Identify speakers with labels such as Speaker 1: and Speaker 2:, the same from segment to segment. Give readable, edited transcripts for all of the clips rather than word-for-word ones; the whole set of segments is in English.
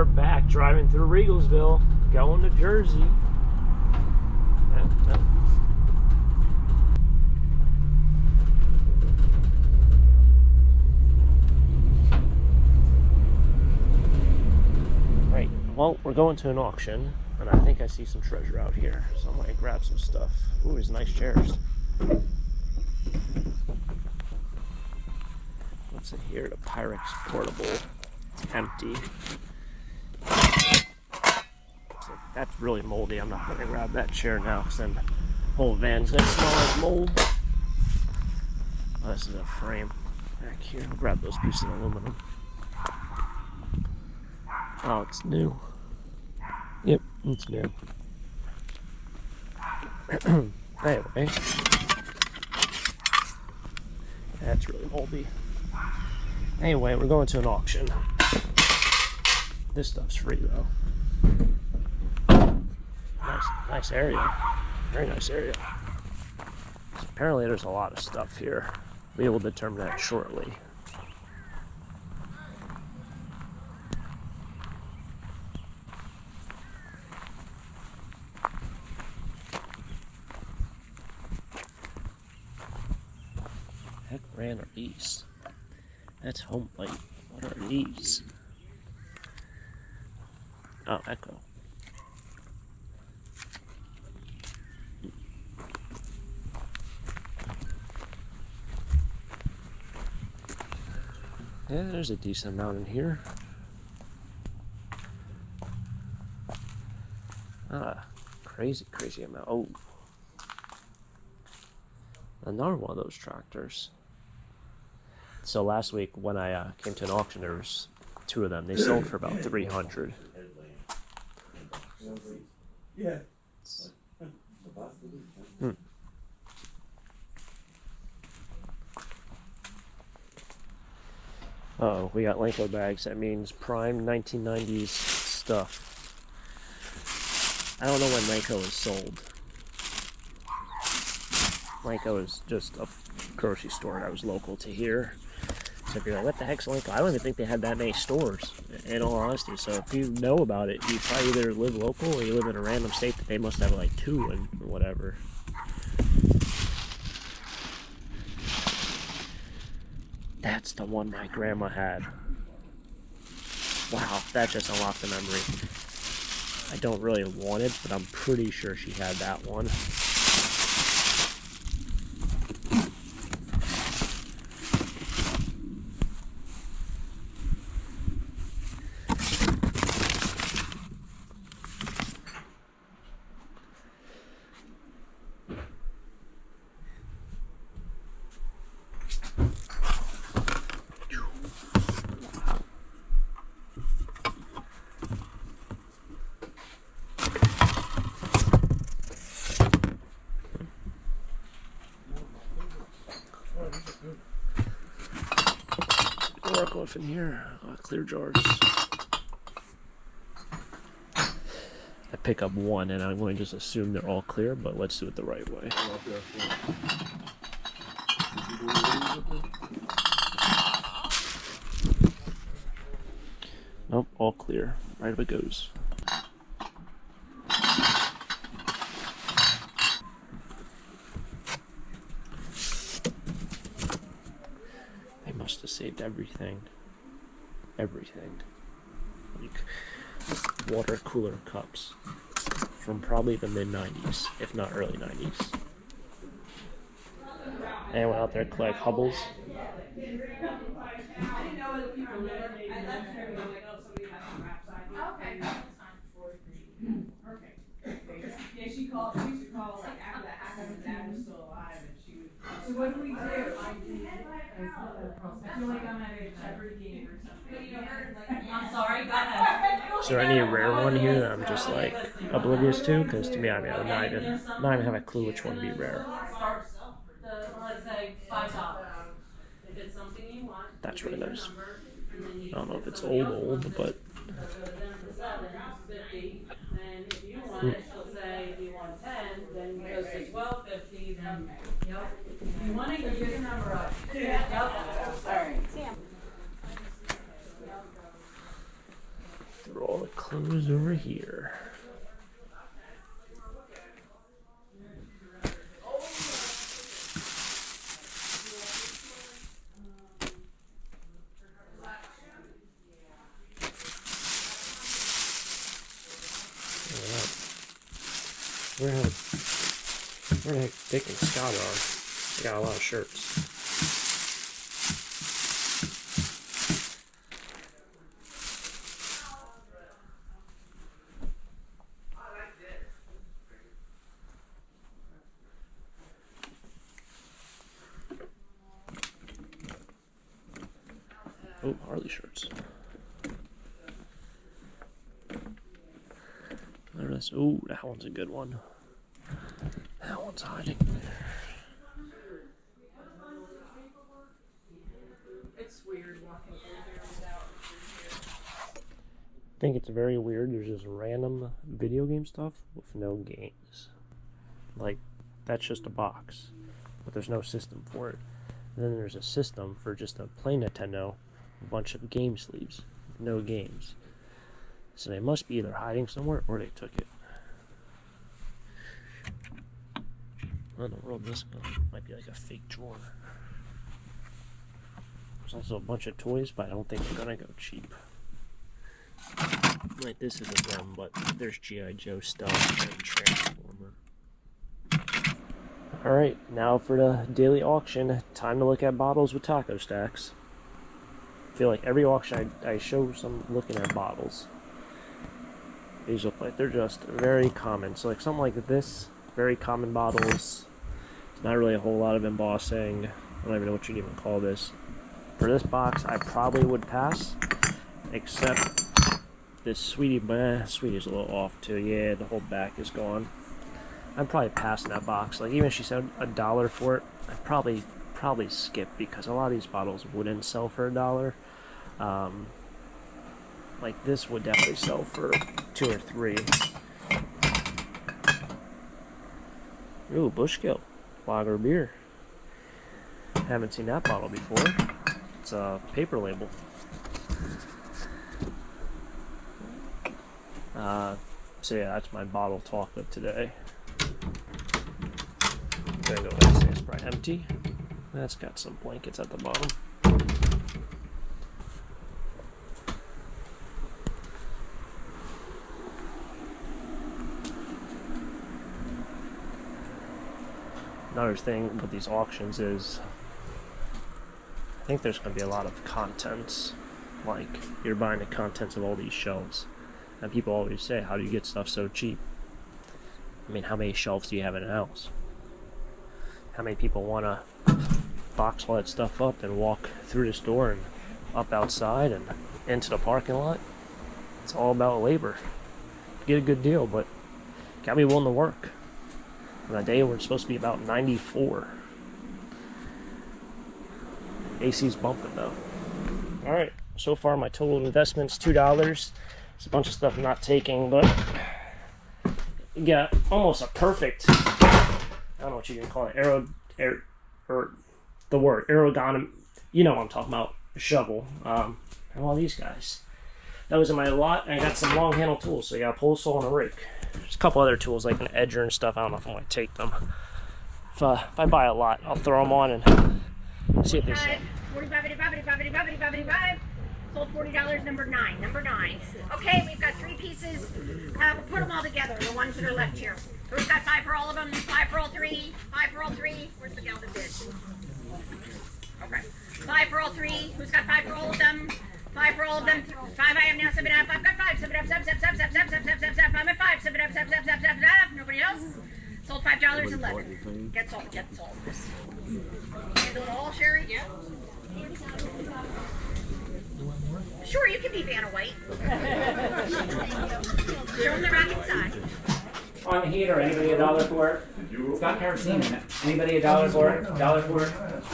Speaker 1: we're back driving through Regalsville, going to Jersey. Right, well, we're going to an auction, and I think I see some treasure out here, so I'm gonna grab some stuff. Ooh, these nice chairs. What's in here? The Pyrex portable. It's empty. That's really moldy. I'm not gonna grab that chair now because then the whole van's gonna smell like mold. Oh, this is a frame back here. I'll grab those pieces of aluminum. Oh, it's new. Yep, it's new. Anyway, that's really moldy. Anyway, we're going to an auction. This stuff's free though. Nice area. Very nice area. So apparently there's a lot of stuff here. We will determine that shortly. Heck brand are these? That's home light. What are these? Oh, Echo. Yeah, there's a decent amount in here. Ah, crazy amount. Oh. Another one of those tractors. So last week when I came to an auction, there was two of them. They sold for about 300.
Speaker 2: Yeah.
Speaker 1: Oh, we got Lenko bags. That means prime 1990s stuff. I don't know when Lenko was sold. Lenko is just a grocery store that was local to here. So if you're like, what the heck's Lenko? I don't even think they had that many stores, in all honesty. So if you know about it, you probably either live local or you live in a random state that they must have like two and whatever. That's the one my grandma had. Wow, that just unlocked the memory. I don't really want it, but I'm pretty sure she had that one. Work off in here, clear jars. I pick up one and I'm going to just assume they're all clear, but let's do it the right way. Nope, all clear. Right up it goes. They must have saved everything. Everything. Like water cooler cups from probably the mid-90s, if not early 90s. Anyone out there collect Hubbles?
Speaker 3: Yeah, she called. We used to call like after that happened, and Dad was still alive, and she would. So what do we do? I feel like I'm at a Jeopardy game or something. I'm sorry. Go ahead.
Speaker 1: Is there any rare one here that I'm just like oblivious to? Because to me, I mean, I'm not even have a clue which one would be rare.
Speaker 3: Let's say $5. If it's something you want.
Speaker 1: That's really nice. I don't know if it's old, but.
Speaker 3: And if you want it, she'll say if you want 10, then it goes to $12.50. Then yep. If you want it, you get the number up. Yep. All right.
Speaker 1: through all the clothes over here. Where the heck Dick and Scott are? They got a lot of shirts. Oh, Harley shirts. Oh, that one's a good one. That one's hiding there.
Speaker 3: It's weird walking through here without here.
Speaker 1: I think it's very weird. There's just random video game stuff with no games. Like, that's just a box, but there's no system for it. And then there's a system for just a plain Nintendo, a bunch of game sleeves, with no games. So they must be either hiding somewhere or they took it. What in the world this go? Might be like a fake drawer. There's also a bunch of toys, but I don't think they're gonna go cheap. Like, this isn't them, but there's G.I. Joe stuff and Transformer. Alright, now for the daily auction. Time to look at bottles with taco stacks. I feel like every auction I show some looking at bottles. These look like they're just very common. So like something like this, very common bottles. It's not really a whole lot of embossing. I don't even know what you'd even call this. For this box, I probably would pass, except this Sweetie, Sweetie's a little off too. Yeah, the whole back is gone. I'd probably pass in that box. Like, even if she said $1 for it, I'd probably skip, because a lot of these bottles wouldn't sell for $1. Like, this would definitely sell for $2 or $3. Ooh, Bushkill lager beer. Haven't seen that bottle before. It's a paper label. So yeah, that's my bottle talk of today. I'm gonna go ahead and say it's probably empty. That's got some blankets at the bottom. Another thing with these auctions is, I think there's going to be a lot of contents. Like, you're buying the contents of all these shelves. And people always say, how do you get stuff so cheap? I mean, how many shelves do you have in a house? How many people want to box all that stuff up and walk through the store and up outside and into the parking lot? It's all about labor. Get a good deal, but you gotta be willing to work. On a day we're supposed to be about 94. AC's bumping though. Alright, so far my total investment's $2. There's a bunch of stuff I'm not taking, but you got almost a perfect, I don't know what you can call it, the word ergonomic, you know what I'm talking about, shovel. And all these guys. That was in my lot, and I got some long handle tools, so you got a pole saw and a rake. There's a couple other tools like an edger and stuff. I don't know if I'm going to take them. If I buy a lot, I'll throw them on and see if they sell.
Speaker 2: 45, sold $40, number 9. Okay, we've got 3 pieces. We'll put them all together, the ones that are left here. So we've got 5 for all of them, 5 for all 3, 5 for all 3. Where's the gal that did? Okay. 5 for all 3. Who's got 5 for all of them? 5 for all of them. 5 I have now, 7 up. I've got 5. 7 up, 7, 7, 7, 7, 7, 7, 7, 7. I'm at 5. 7 up, 7, 7, 7, 7, 7. Nobody else? Sold $5.11. Gets all. Can you do it all, Sherry? Yeah. Sure, you can be Vanna White. Show them the rack inside.
Speaker 4: On the heater, anybody $1 for it? It's got kerosene in it. Anybody $1 for it? $1 for it?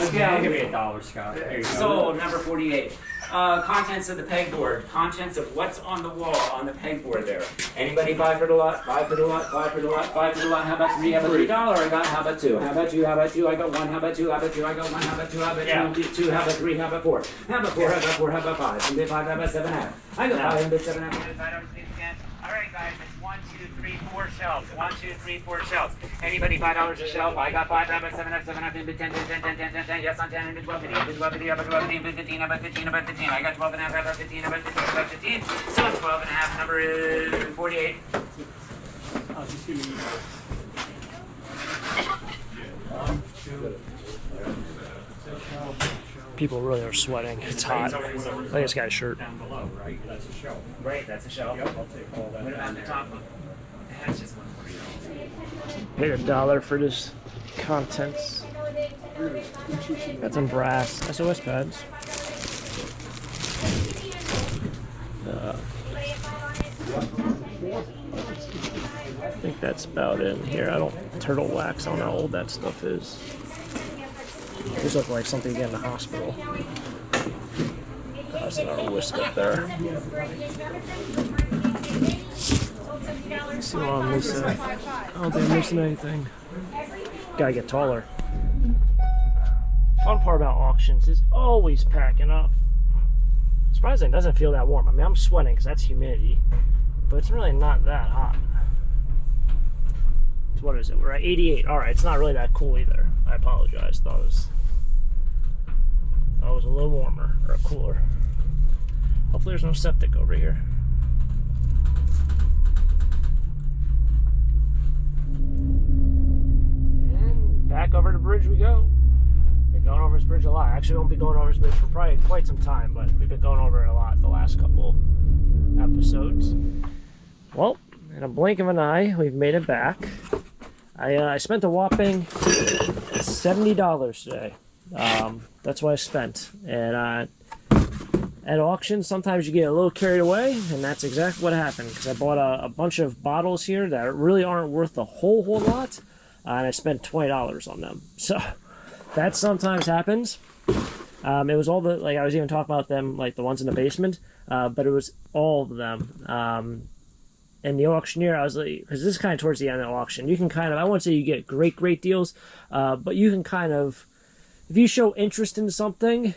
Speaker 4: Okay, I'll give you $1, Scott. There you go. Sold, number 48. Contents of the pegboard. Contents of what's on the wall on the pegboard there. Anybody buy for the lot? Buy for the lot? Buy for the lot? Buy for the lot? How about three? How about $3? I got. How about two? How about you? How about you? I got one. How about two? How about two? I got one. How about two? How about two? How about three? How about four? How about four? How about four? How about five? How about five? How about 7.5? I got 5. How about 7.5? All right, guys. It's 1, 2, 3, 4 shelves. 1, 2, 3, 4 shelves. Anybody $5 a shelf? I got 5. How about 7.5? 7.5. 10, 10, 10, 10, 10, 10, 10. Yes, on 10. 12, 15, 12, 15, 15, about 15, about 15. I got 12 and a half. About 15, about 15, about 15. So 12 and a half. Number is 48.
Speaker 5: I'll just give you
Speaker 1: People really are sweating. It's hot. Look at this guy's shirt.
Speaker 4: Down below, right? That's a shelf. Right, that's a shelf. Yep, I'll take all that. What about the top one? That's just one more shelf.
Speaker 1: Paid $1 for this contents. Got some brass SOS pads. I think that's about it in here. I don't turtle wax. I don't know how old that stuff is. These look like something you get in the hospital. That's another whisk up there. Let's see what I'm missing. I don't think I'm missing anything. Gotta get taller. Fun part about auctions is always packing up. Surprisingly, it doesn't feel that warm. I mean, I'm sweating because that's humidity, but it's really not that hot. So what is it? We're at 88. All right, it's not really that cool either. I apologize. Thought it was a little warmer or cooler. Hopefully, there's no septic over here. And back over the bridge we go. Been going over this bridge a lot. Actually, won't be going over this bridge for probably quite some time, but we've been going over it a lot the last couple episodes. Well, in a blink of an eye, we've made it back. I spent a whopping $70 today. That's what I spent. And at auction, sometimes you get a little carried away, and that's exactly what happened. Because I bought a bunch of bottles here that really aren't worth a whole lot, and I spent $20 on them. So that sometimes happens. It was all the, like I was even talking about them, like the ones in the basement, but it was all of them. And the auctioneer, I was like, because this is kind of towards the end of the auction, you can kind of, I won't say you get great deals, but you can kind of, if you show interest in something,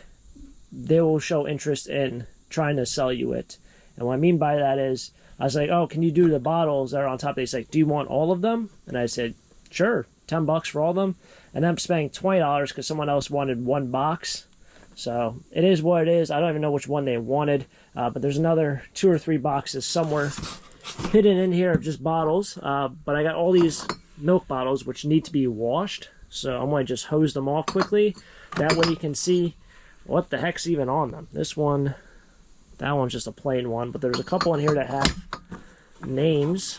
Speaker 1: they will show interest in trying to sell you it. And what I mean by that is, I was like, oh, can you do the bottles that are on top? They said, do you want all of them? And I said, sure, $10 for all of them. And I'm spending $20 because someone else wanted one box. So it is what it is. I don't even know which one they wanted, but there's another 2 or 3 boxes somewhere hidden in here of just bottles. But I got all these milk bottles which need to be washed. So I'm going to just hose them off quickly. That way you can see what the heck's even on them. This one, that one's just a plain one, but there's a couple in here that have names.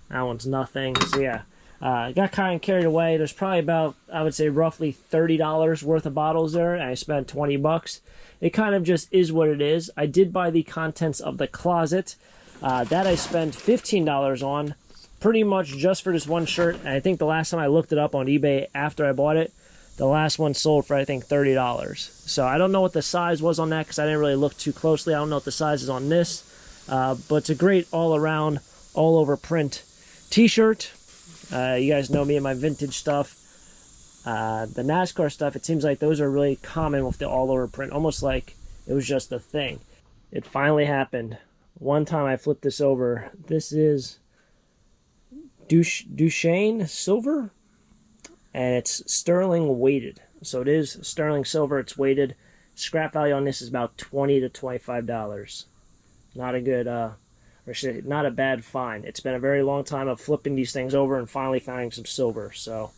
Speaker 1: That one's nothing. So yeah, I got kind of carried away. There's probably about, I would say, roughly $30 worth of bottles there, and I spent $20. It kind of just is what it is. I did buy the contents of the closet. That I spent $15 on, pretty much just for this one shirt. And I think the last time I looked it up on eBay after I bought it, the last one sold for, I think, $30. So I don't know what the size was on that because I didn't really look too closely. I don't know what the size is on this. But it's a great all-around, all-over print t-shirt. You guys know me and my vintage stuff. The NASCAR stuff, it seems like those are really common with the all-over print, almost like it was just a thing. It finally happened. One time I flipped this over. This is Duchesne silver, and it's sterling weighted. So it is sterling silver, it's weighted. Scrap value on this is about $20 to $25. Not a good, not a bad find. It's been a very long time of flipping these things over and finally finding some silver. So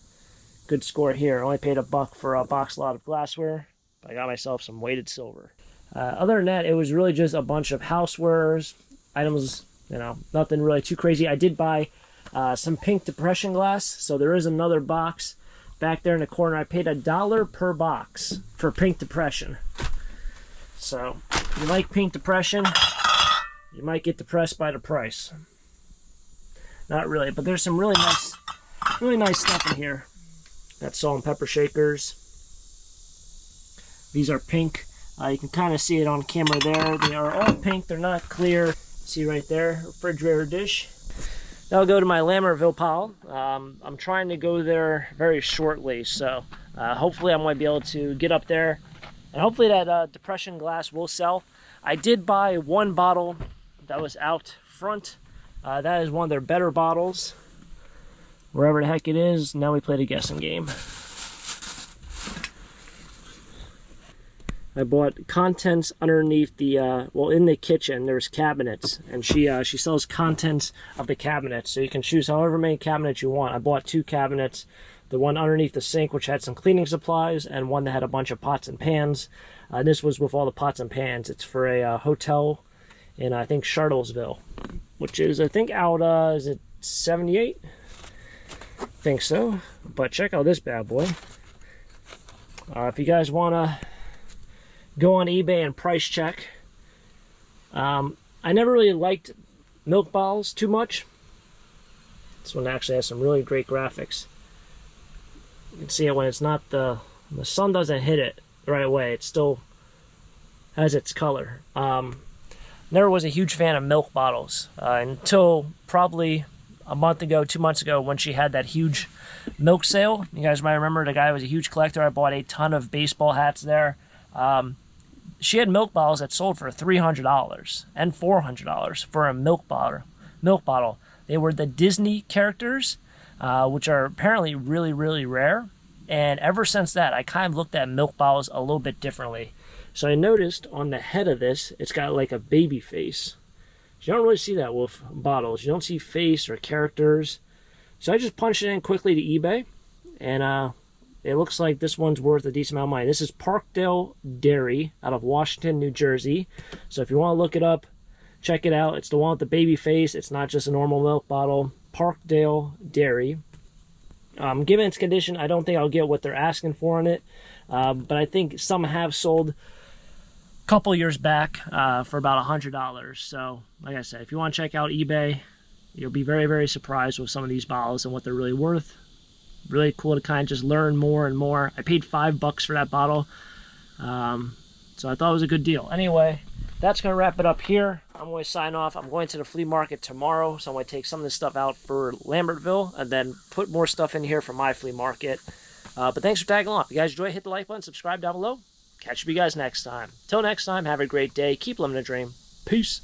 Speaker 1: good score here. I only paid $1 for a box lot of glassware, but I got myself some weighted silver. Other than that, it was really just a bunch of housewares, items, you know, nothing really too crazy. I did buy some pink depression glass, so there is another box back there in the corner. I paid $1 per box for pink depression. So if you like pink depression, you might get depressed by the price. Not really, but there's some really nice stuff in here. Got salt and pepper shakers. These are pink. You can kind of see it on camera there. They are all pink. They're not clear. See right there, refrigerator dish. Now I'll go to my Lambertville pile. I'm trying to go there very shortly, so hopefully I might be able to get up there, and hopefully that depression glass will sell. I did buy one bottle that was out front. That is one of their better bottles. Wherever the heck it is, now we play the guessing game. I bought contents underneath the, well, in the kitchen, there's cabinets, and she sells contents of the cabinets, so you can choose however many cabinets you want. I bought 2 cabinets, the one underneath the sink, which had some cleaning supplies, and one that had a bunch of pots and pans. This was with all the pots and pans. It's for a hotel in, I think, Charlottesville, which is, I think, out, is it 78? I think so, but check out this bad boy. If you guys want to go on eBay and price check. I never really liked milk bottles too much. This one actually has some really great graphics. You can see it when it's not the sun doesn't hit it the right way. It still has its color. Never was a huge fan of milk bottles until probably a month ago, 2 months ago, when she had that huge milk sale. You guys might remember the guy was a huge collector. I bought a ton of baseball hats there. She had milk bottles that sold for $300 and $400 for a milk bottle. They were the Disney characters, which are apparently really, really rare. And ever since that, I kind of looked at milk bottles a little bit differently. So I noticed on the head of this, it's got like a baby face. You don't really see that with bottles. You don't see face or characters. So I just punched it in quickly to eBay, and it looks like this one's worth a decent amount of money. This is Parkdale Dairy out of Washington, New Jersey. So if you want to look it up, check it out. It's the one with the baby face. It's not just a normal milk bottle. Parkdale Dairy. Given its condition, I don't think I'll get what they're asking for on it. But I think some have sold a couple years back for about $100. So like I said, if you want to check out eBay, you'll be very, very surprised with some of these bottles and what they're really worth. Really cool to kind of just learn more and more. I paid $5 for that bottle, so I thought it was a good deal. Anyway, that's going to wrap it up here. I'm going to sign off. I'm going to the flea market tomorrow, so I'm going to take some of this stuff out for Lambertville and then put more stuff in here for my flea market. But thanks for tagging along. If you guys enjoy, hit the like button, subscribe down below. Catch you guys next time. Till next time, have a great day. Keep living a dream. Peace.